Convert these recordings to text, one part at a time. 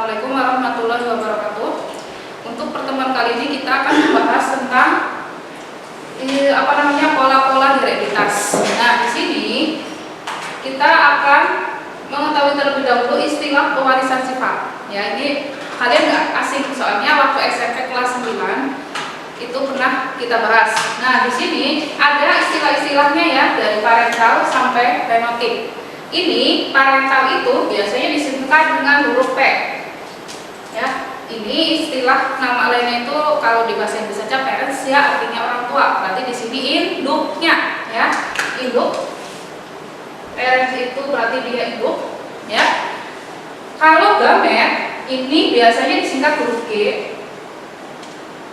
Assalamualaikum warahmatullahi wabarakatuh. Untuk pertemuan kali ini kita akan membahas tentang pola-pola hereditas. Nah, di sini kita akan mengetahui terlebih dahulu istilah pewarisan sifat. Ya, ini kalian nggak asing soalnya waktu SMP kelas 9 itu pernah kita bahas. Nah, di sini ada istilah-istilahnya ya, dari parental sampai fenotip. Ini parental itu biasanya disebutkan dengan huruf P. Ya, ini istilah nama lainnya itu kalau di bahasa Inggris saja parents ya, artinya orang tua. Berarti di sini induknya ya, induk. Parents itu berarti dia induk ya. Kalau gamet ini biasanya disingkat huruf G.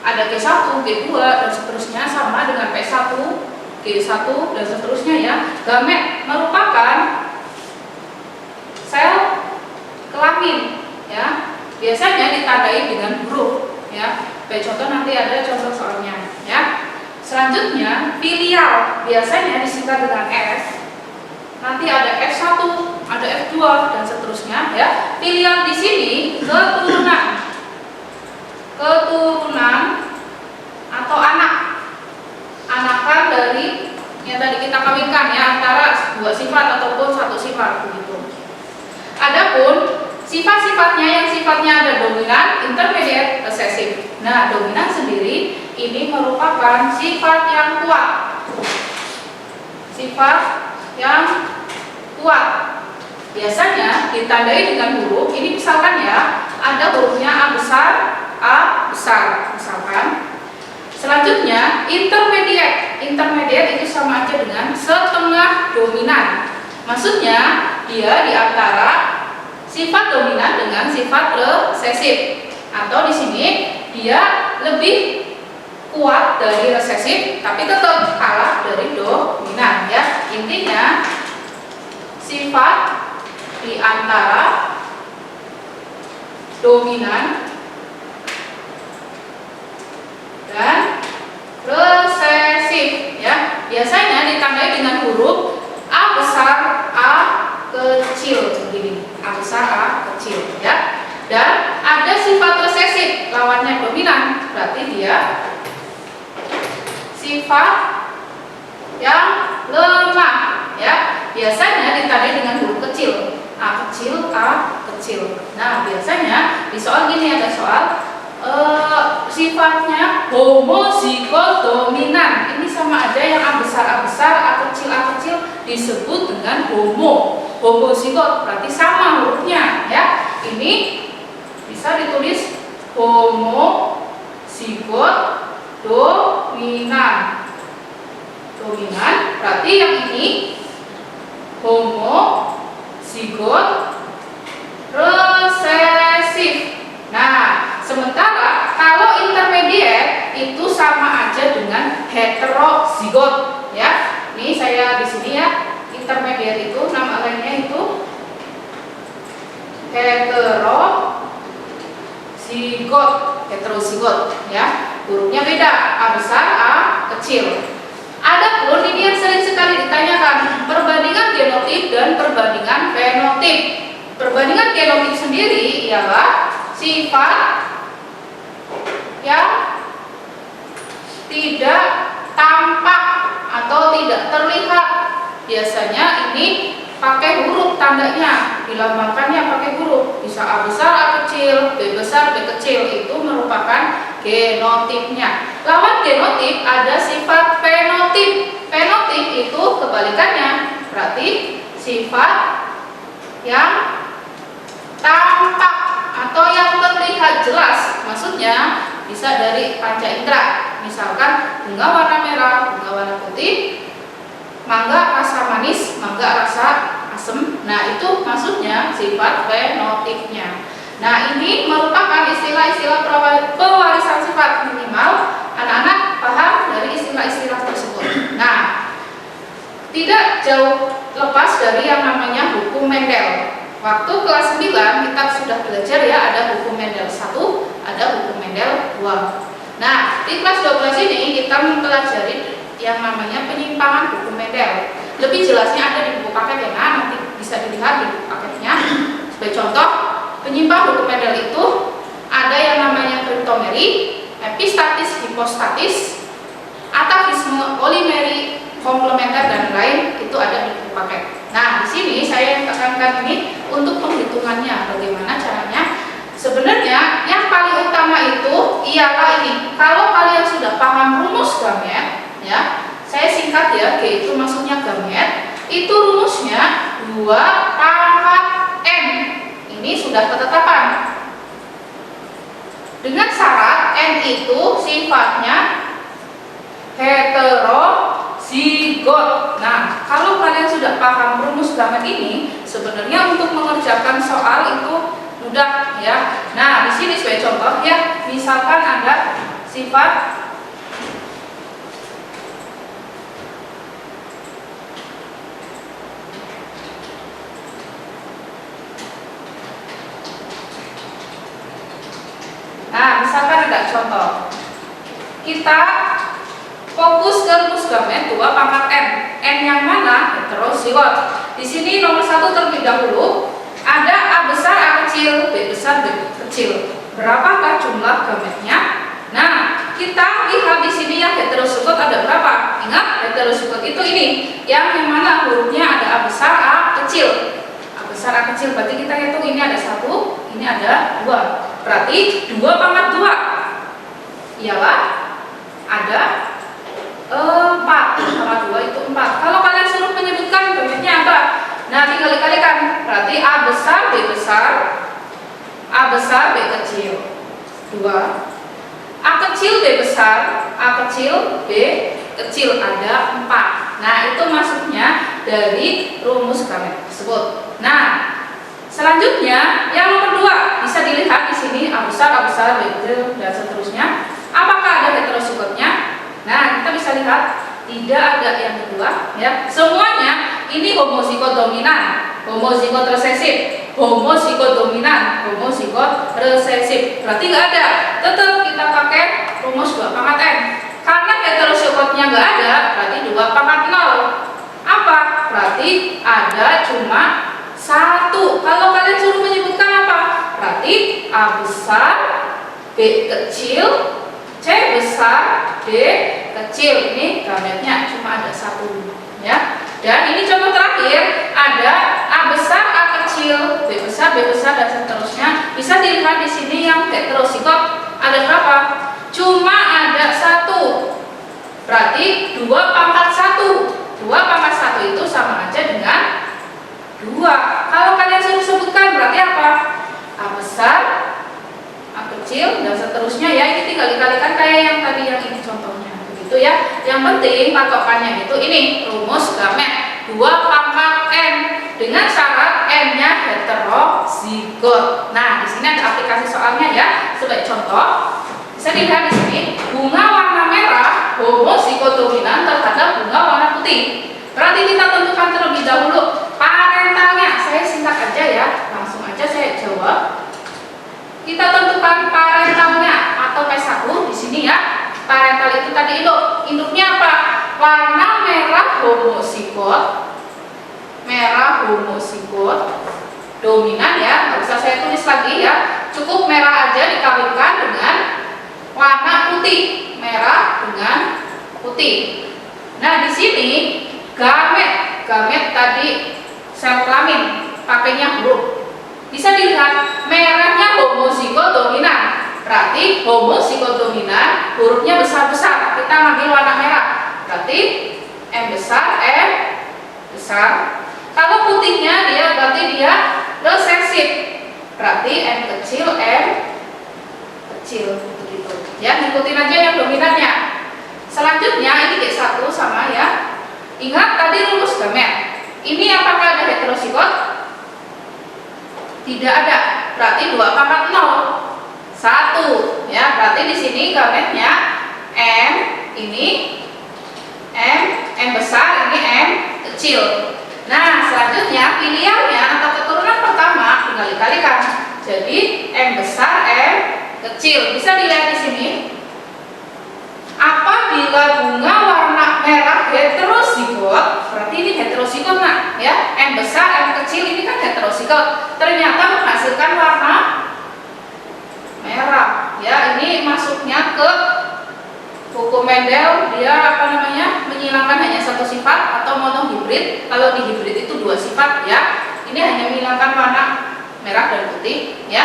Ada G1, G2 dan seterusnya sama dengan P1, G1 dan seterusnya ya. Gamet merupakan sel kelamin ya, biasanya ditandai dengan huruf ya. Contoh nanti ada contoh soalnya ya. Selanjutnya filial biasanya disingkat dengan S. Nanti ada F1, ada F2 dan seterusnya ya. Filial di sini keturunan atau anakan dari yang tadi kita kawinkan ya, antara dua sifat ataupun satu sifat begitu. Adapun sifat-sifatnya yang sifatnya ada dominan, intermediate, resesif. Nah, dominan sendiri ini merupakan sifat yang kuat. Sifat yang kuat. Biasanya ditandai dengan huruf. Ini misalkan ya, ada hurufnya A besar, misalkan. Selanjutnya intermediate. Intermediate itu sama aja dengan setengah dominan. Maksudnya dia di antara sifat dominan dengan sifat resesif, atau di sini dia lebih kuat dari resesif tapi tetap kalah dari dominan ya. Intinya sifat di antara dominan dan resesif ya. Biasanya ditandai dengan huruf A besar, A kecil begini. A besar, A kecil ya. Dan ada sifat resesif, lawannya dominan, berarti dia sifat yang lemah ya. Biasanya ditandai dengan huruf kecil, A kecil, A kecil. Nah, biasanya di soal gini ada soal sifatnya homozigot dominan. Ini sama aja yang A besar, A kecil disebut dengan homozigot, berarti sama hurufnya ya. Ini bisa ditulis homozigot dominan. Berarti yang ini homozigot resesif. Nah, sementara kalau intermediate itu sama aja dengan heterozigot ya. Ini saya di sini ya, intermediate itu nama lainnya itu heterozigot ya. Hurufnya beda, A besar, A kecil. Adapun ini yang sering sekali ditanyakan, perbandingan genotip dan perbandingan fenotip. Perbandingan genotip sendiri ialah sifat yang tidak tampak atau tidak terlihat. Biasanya ini pakai huruf tandanya, dilambangkannya pakai huruf. Bisa A besar, A kecil, B besar, B kecil. Itu merupakan genotipnya. Lawan genotip ada sifat fenotip. Fenotip itu kebalikannya, berarti sifat yang tampak atau yang terlihat jelas. Maksudnya bisa dari panca indera. Misalkan bunga warna merah, bunga warna putih, mangga rasa manis, mangga rasa asam. Nah, itu maksudnya sifat fenotipnya. Nah, ini merupakan istilah-istilah pewarisan sifat. Minimal anak-anak paham dari istilah-istilah tersebut. Nah, tidak jauh lepas dari yang namanya hukum Mendel. Waktu kelas 9 kita sudah belajar ya, ada hukum Mendel 1, ada hukum Mendel 2. Nah, di kelas 12 ini kita mempelajari yang namanya penyimpangan hukum Mendel. Lebih jelasnya ada di buku paket ya, nanti bisa dilihat di buku paketnya. Sebagai contoh, Penyimpang dokumental itu ada yang namanya kriptomeri, epistatis, hipostatis, atavisme, polimeri, komplementer dan lain itu ada di paket. Nah, di sini saya tekankan ini untuk penghitungannya bagaimana caranya. Sebenarnya yang paling utama itu ialah ini. Kalau kalian sudah paham rumus gamet, ya, saya singkat ya, G itu maksudnya gamet. Itu rumusnya 2 pangkat N. Ini sudah ketetapan. Dengan syarat N itu sifatnya heterozigot. Nah, kalau kalian sudah paham rumus gamet ini, sebenarnya untuk mengerjakan soal itu mudah ya. Nah, di sini sebagai contoh ya, misalkan ada sifat misalkan ada contoh. Kita fokus ke rumus gamet 2 pangkat N. N yang mana? Heterozigot. Di sini nomor 1 terlebih dahulu ada A besar, A kecil, B besar, B kecil. Berapakah jumlah gametnya? Nah, kita lihat di sini yang heterozigot ada berapa? Ingat, heterozigot itu ini. Yang mana hurufnya ada A besar, A kecil. A besar, A kecil, berarti kita hitung ini ada 1, ini ada 2. Berarti 2 pangkat 2 ialah ada 4. Pangkat 2 itu 4. Kalau kalian suruh menyebutkan gametnya apa? Nah, tinggal dikalikan. Berarti A besar, B besar, A besar, B kecil 2. A kecil, B besar, A kecil, B kecil ada 4. Nah, itu maksudnya dari rumus gamet tersebut. Nah, selanjutnya yang nomor 2 bisa dilihat di sini A besar, B kecil dan seterusnya. Apakah ada heterozigotnya? Nah, kita bisa lihat tidak ada yang kedua ya. Semuanya ini homozigot dominan, homozigot resesif, homozigot dominan, homozigot resesif. Berarti nggak ada. Tetap kita pakai rumus 2 pangkat N. Karena heterozigotnya nggak ada, berarti 2 pangkat 0. Apa? Berarti ada cuma 1. Kalau kalian suruh menyebutkan apa? Berarti A besar, B kecil, C besar, D kecil. Ini gametnya cuma ada 1 ya. Dan ini contoh terakhir ada A besar, A kecil, B besar, dan seterusnya. Bisa dilihat di sini yang heterozigot ada berapa? Cuma ada 1. Berarti 2 pangkat 1. 2 pangkat 1 itu sama aja dengan 2. Kalau kalian suruh sebutkan berarti apa? A besar, A kecil dan seterusnya ya. Ini tinggal dikalikan kayak yang tadi yang ini contohnya. Begitu ya. Yang penting patokannya itu ini rumus gamet 2 pangkat N dengan syarat N-nya heterozigot. Nah, di sini ada aplikasi soalnya ya. Sebagai contoh, bisa dilihat di sini bunga warna merah homozigot dominan terhadap bunga warna putih. Berarti kita tentukan terlebih dahulu parentalnya. Saya singkat aja ya, langsung aja saya jawab. Kita tentukan parentalnya atau P1 di sini ya. Parental itu tadi induknya apa? Warna merah homozigot, dominan ya. Nggak usah saya tulis lagi ya. Cukup merah aja dikawinkan dengan warna putih, merah dengan putih. Nah, di sini gamet tadi sel kelamin pakainya huruf. Bisa dilihat merahnya homozigot dominan. Berarti homozigot dominan hurufnya besar-besar. Kita ambil warna merah. Berarti M besar, M besar. Kalau putihnya berarti dia resesif. Berarti M kecil, M kecil begitu. Ya, ikutin aja yang dominannya. Selanjutnya ini G1 sama ya. Ingat tadi rumus gamet. Ini apakah ada heterozigot? Tidak ada. Berarti 2 pangkat 0. 1 ya. Berarti di sini gametnya M, ini M besar, ini M kecil. Nah, selanjutnya pilihannya atau keturunan pertama tinggal dikalikan. Jadi M besar, M kecil. Bisa dilihat di sini. Apabila bunga warna merah heterozigot, berarti ini heterozigot nah, ya. M besar, M kecil ini kan heterozigot. Ternyata menghasilkan warna merah. Ya, ini masuknya ke hukum Mendel, dia menyilangkan hanya satu sifat atau monohibrid. Kalau di hibrid itu dua sifat ya. Ini hanya menghilangkan warna merah dan putih ya.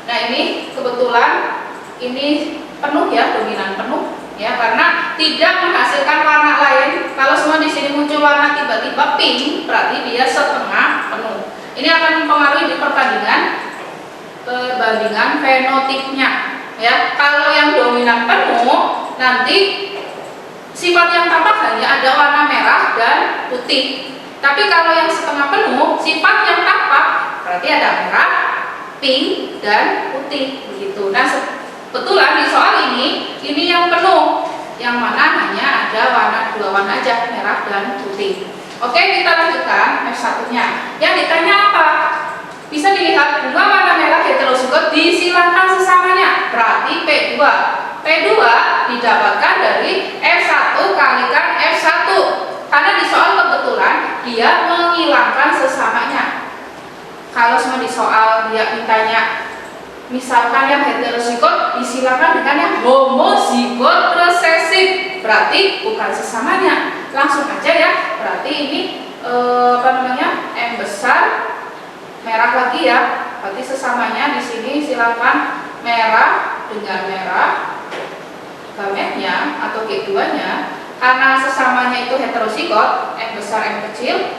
Nah, ini kebetulan ini penuh ya, dominan penuh ya, karena tidak menghasilkan warna lain. Kalau semua di sini muncul warna tiba-tiba pink, berarti dia setengah penuh. Ini akan mempengaruhi di perbandingan fenotipnya ya. Kalau yang dominan penuh, nanti sifat yang tampak hanya ada warna merah dan putih. Tapi kalau yang setengah penuh, sifat yang tampak berarti ada merah, pink, dan putih begitu. Nah, kebetulan di soal ini yang penuh, yang mana hanya ada dua warna aja, merah dan putih. Oke, kita lanjutkan F1-nya. Yang ditanya apa? Bisa dilihat bunga warna merah heterozigot disilangkan sesamanya, berarti P2. P2 didapatkan dari F1 kalikan F1. Karena di soal kebetulan dia menghilangkan sesamanya. Kalau semua di soal dia mintanya misalkan yang heterozigot disilangkan dengan yang homozigot resesif, berarti bukan sesamanya. Langsung aja ya, berarti ini M besar merah lagi ya, berarti sesamanya di sini silakan merah dengan merah gametnya atau G2-nya. Karena sesamanya itu heterozigot, M besar M kecil,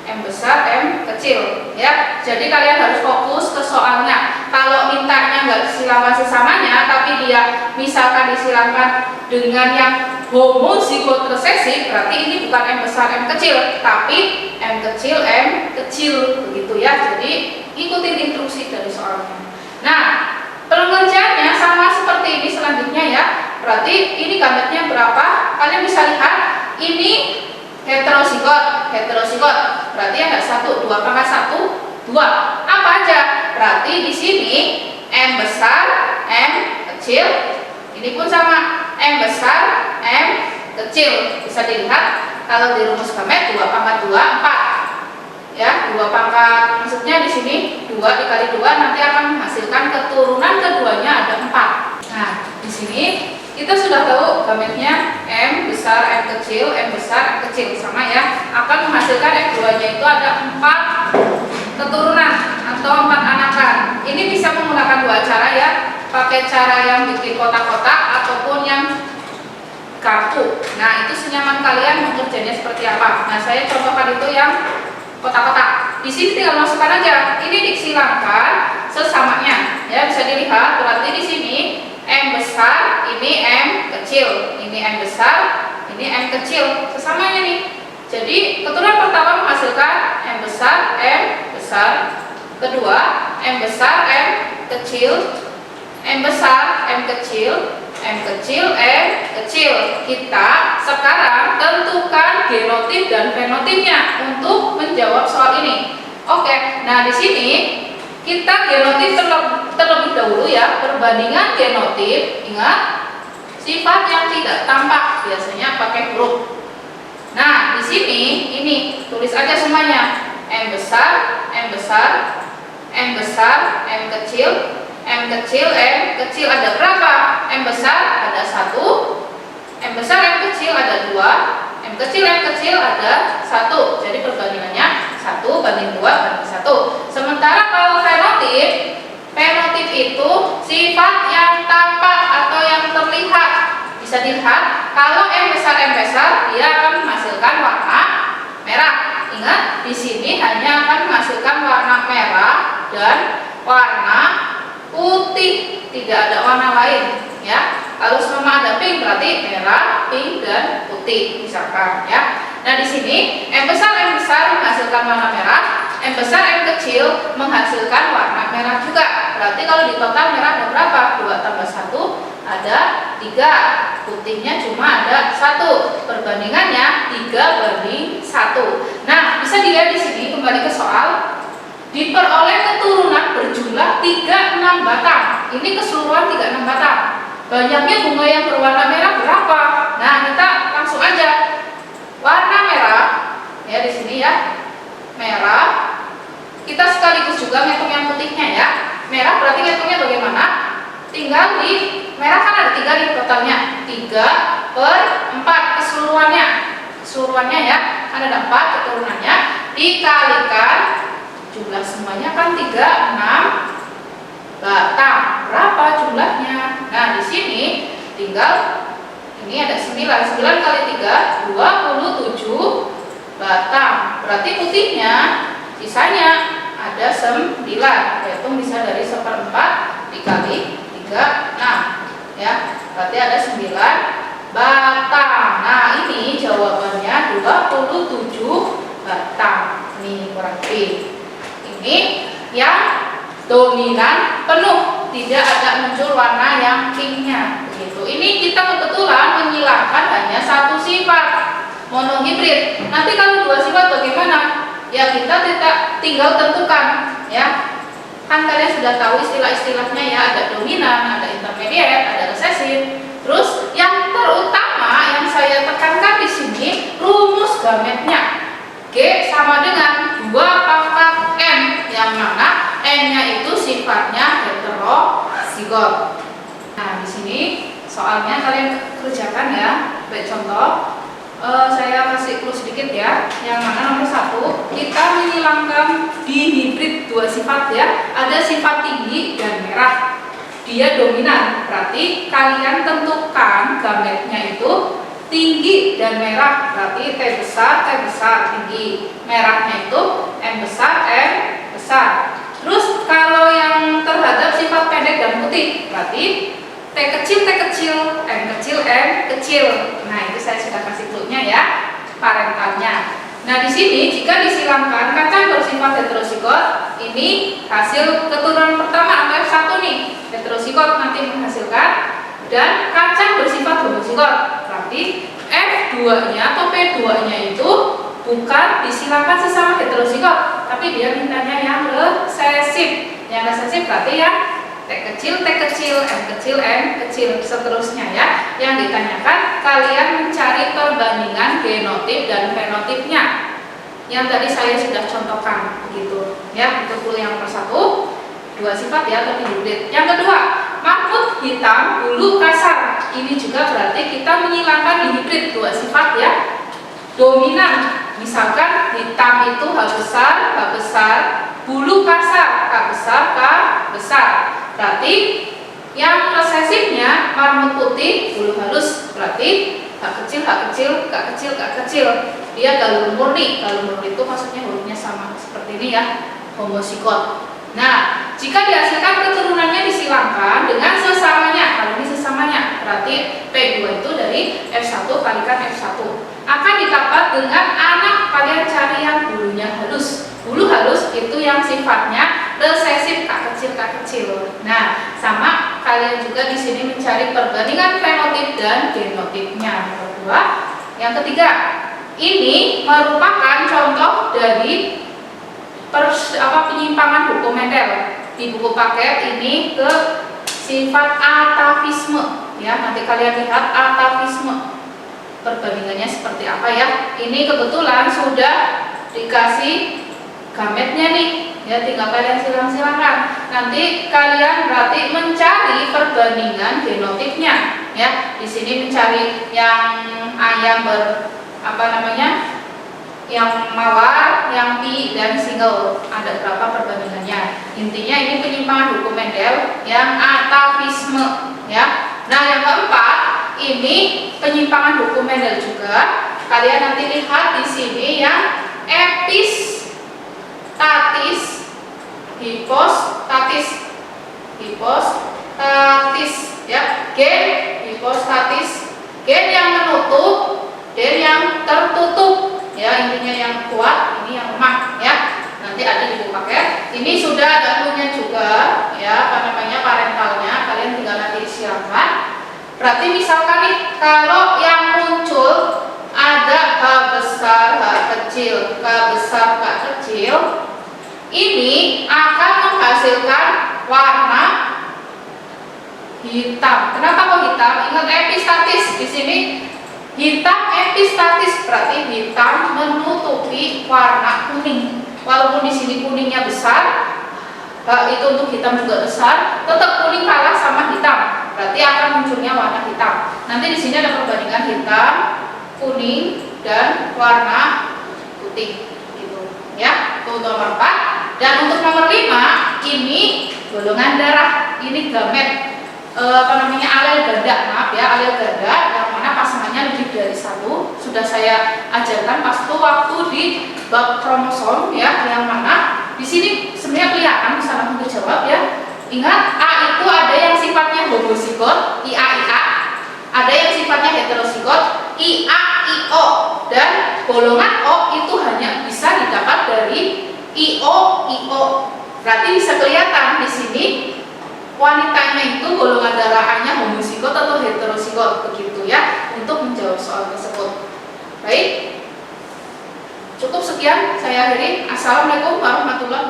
M besar M kecil ya. Jadi kalian harus fokus ke soalnya. Kalau mintanya nggak disilangkan sesamanya, tapi dia misalkan disilangkan dengan yang homozigot resesif, berarti ini bukan M besar M kecil, tapi M kecil M kecil begitu ya. Jadi ikutin instruksi dari soalnya. Nah, pengerjaannya sama seperti ini selanjutnya ya. Berarti ini gametnya berapa? Kalian bisa lihat ini heterozigot. Berarti ada 1, 2 pangkat 1, 2. Apa aja? Berarti di sini M besar M kecil. Ini pun sama, M besar M kecil. Bisa dilihat kalau di rumus gamet 2 pangkat 2, 4. Ya, 2 pangkat, maksudnya di sini 2 dikali 2 nanti akan menghasilkan keturunan keduanya ada 4. Nah, di sini kita sudah tahu gametnya M besar M kecil, M besar M kecil sama ya, akan menghasilkan M2-nya itu ada 4 keturunan atau 4 anakan. Ini bisa menggunakan dua cara ya, pakai cara yang bikin kotak-kotak ataupun yang kartu. Nah, itu senyaman kalian mengerjanya seperti apa. Nah, saya contohkan itu yang kotak-kotak. Di sini tinggal masukkan aja. Ini disilangkan sesamanya. Ya, bisa dilihat berarti di sini M besar, ini M kecil, ini M besar, ini M kecil, sesamanya nih. Jadi keturunan pertama menghasilkan M besar, kedua M besar, M kecil, M besar, M kecil, M kecil, M kecil. Kita sekarang tentukan genotip dan fenotipnya untuk menjawab soal ini. Oke, nah di sini kita genotip terlebih dahulu ya, perbandingan genotip. Ingat, sifat yang tidak tampak biasanya pakai huruf. Nah, di sini ini tulis aja semuanya. M besar, M besar, M besar, M kecil, M kecil, M kecil ada berapa? M besar ada 1, M besar M kecil ada 2, M kecil ada 1. Jadi perbandingannya 1 banding 2 banding 1. Sementara kalau fenotip itu sifat yang tampak atau yang terlihat. Bisa dilihat kalau M besar dia akan menghasilkan warna merah. Ingat, di sini hanya akan menghasilkan warna merah dan warna putih, tidak ada warna lain ya. Kalau semua ada pink berarti merah, pink dan putih misalkan ya. Nah, di sini M besar menghasilkan warna merah, M besar M kecil menghasilkan warna merah juga. Berarti kalau di total merah ada berapa? 2 tambah 1 ada 3. Putihnya cuma ada 1. Perbandingannya 3 banding 1. Nah, bisa dilihat di sini kembali ke soal. Diperoleh keturunan berjumlah 36 batang. Ini keseluruhan 36 batang. Banyaknya bunga yang berwarna merah berapa? Nah, kita langsung aja. Warna merah ya di sini ya. Merah. Kita sekaligus juga ngitung yang putihnya ya. Merah berarti ngitungnya bagaimana? 36 tinggal di merah kan ada 3 nih totalnya, 3/4 keseluruhannya ya, kan ada 4 keturunannya, dikalikan jumlah semuanya kan 36 batang. Berapa jumlahnya? Nah, di sini tinggal ini ada 9 kali 3 27 batang. Berarti putihnya sisanya ada 9. Hitung bisa dari 1/4 dikali 3 6 ya. Berarti ada 9 batang. Nah, ini jawabannya 27 batang. Nih kurang lebih. Ini yang dominan penuh, tidak ada muncul warna yang pinknya begitu. Ini kita kebetulan menyilangkan hanya satu sifat, monohibrid. Nanti kalau 2 sifat bagaimana? Ya kita tinggal tentukan ya. Kan kalian sudah tahu istilah-istilahnya ya, ada dominan, ada intermediate, ada resesif. Terus yang terutama yang saya tekankan di sini rumus gametnya. G sama dengan 2 pangkat N, yang mana N-nya itu sifatnya heterozigot. Nah, di sini soalnya kalian kerjakan ya. Baik, contoh saya kasih clue sedikit ya. Yang mana nomor 1, kita menghilangkan dihibrid 2 sifat ya. Ada sifat tinggi dan merah. Dia dominan. Berarti kalian tentukan gametnya itu tinggi dan merah, berarti T besar tinggi, merahnya itu M besar Terus kalau yang terhadap sifat pendek dan putih, berarti T kecil M kecil. Nah, itu saya sudah kasih clue-nya ya, parentalnya. Nah, di sini jika disilangkan kacang bersifat heterozigot, ini hasil keturunan pertama atau F1 nih, heterozigot nanti menghasilkan, dan kacang bersifat homozigot. Berarti F2-nya atau P2-nya itu bukan disilangkan sesama heterozigot, tapi dia mintanya yang resesif. Yang resesif berarti ya T kecil, M kecil, seterusnya ya. Yang ditanyakan kalian mencari perbandingan genotip dan fenotipnya. Yang tadi saya sudah contohkan begitu ya. Itu clue yang nomor 1, 2 sifat ya, tapi hibrid. Yang kedua, marmut hitam bulu kasar. Ini juga berarti kita menyilangkan dihibrid 2 sifat ya, dominan. Misalkan hitam itu H besar, bulu kasar K besar. Berarti yang resesifnya marmut putih bulu halus, berarti H kecil, K kecil. Dia galur murni. Galur murni itu maksudnya hurufnya sama seperti ini ya, homozigot. Nah, jika dihasilkan keturunannya disilangkan dengan sesamanya, kalau ini sesamanya, berarti P2 itu dari F1 kalikan F1 akan didapat dengan anak kalian cari yang bulunya halus. Bulu halus itu yang sifatnya resesif K kecil. Nah, sama kalian juga di sini mencari perbandingan fenotip dan genotipnya. Yang ketiga, ini merupakan contoh dari penyimpangan hukum Mendel. Di buku paket ini ke sifat atavisme ya, nanti kalian lihat atavisme perbandingannya seperti apa ya. Ini kebetulan sudah dikasih gametnya nih ya, tinggal kalian silang-silangkan. Nanti kalian berarti mencari perbandingan genotipnya ya. Di sini mencari yang yang mawar, yang pi, dan single. Ada berapa perbandingannya? Intinya ini penyimpangan hukum Mendel yang atavisme ya. Nah, yang keempat ini penyimpangan hukum Mendel juga. Kalian nanti lihat di sini yang epistatis, hipostatis ya. Gen hipostatis, gen yang menutup, gen yang tertutup. Ya, intinya yang kuat, ini yang lemah ya. Nanti ada di buku paket. Ini sudah ada clue-nya juga ya, parentalnya. Kalian tinggal nanti siapkan. Berarti misalkan nih, kalau yang muncul ada H besar, H kecil, K besar, K kecil, ini akan menghasilkan warna hitam. Kenapa kok hitam? Ingat epistatis di sini. Hitam epistatis berarti hitam menutupi warna kuning. Walaupun di sini kuningnya besar, itu untuk hitam juga besar, tetap kuning kalah sama hitam, berarti akan munculnya warna hitam. Nanti di sini ada perbandingan hitam, kuning, dan warna putih, gitu ya. Itu untuk nomor 4. Dan untuk nomor 5 ini golongan darah, ini gamet, alel ganda, maaf ya, alel ganda yang mana pasangannya lebih dari satu. Sudah saya ajarkan pas itu waktu di bab kromosom ya, yang mana di sini sebenarnya kelihatan, bisa langsung dijawab ya. Ingat, A itu ada yang sifatnya homozigot, IA, IA, ada yang sifatnya heterozigot, IA, IO, dan golongan O itu hanya bisa didapat dari IO, IO. Berarti bisa kelihatan di sini wanitanya itu golongan darahnya homozigot atau heterozigot, begitu ya, untuk menjawab soal tersebut. Baik, cukup sekian saya akhiri. Assalamualaikum warahmatullahi wabarakatuh.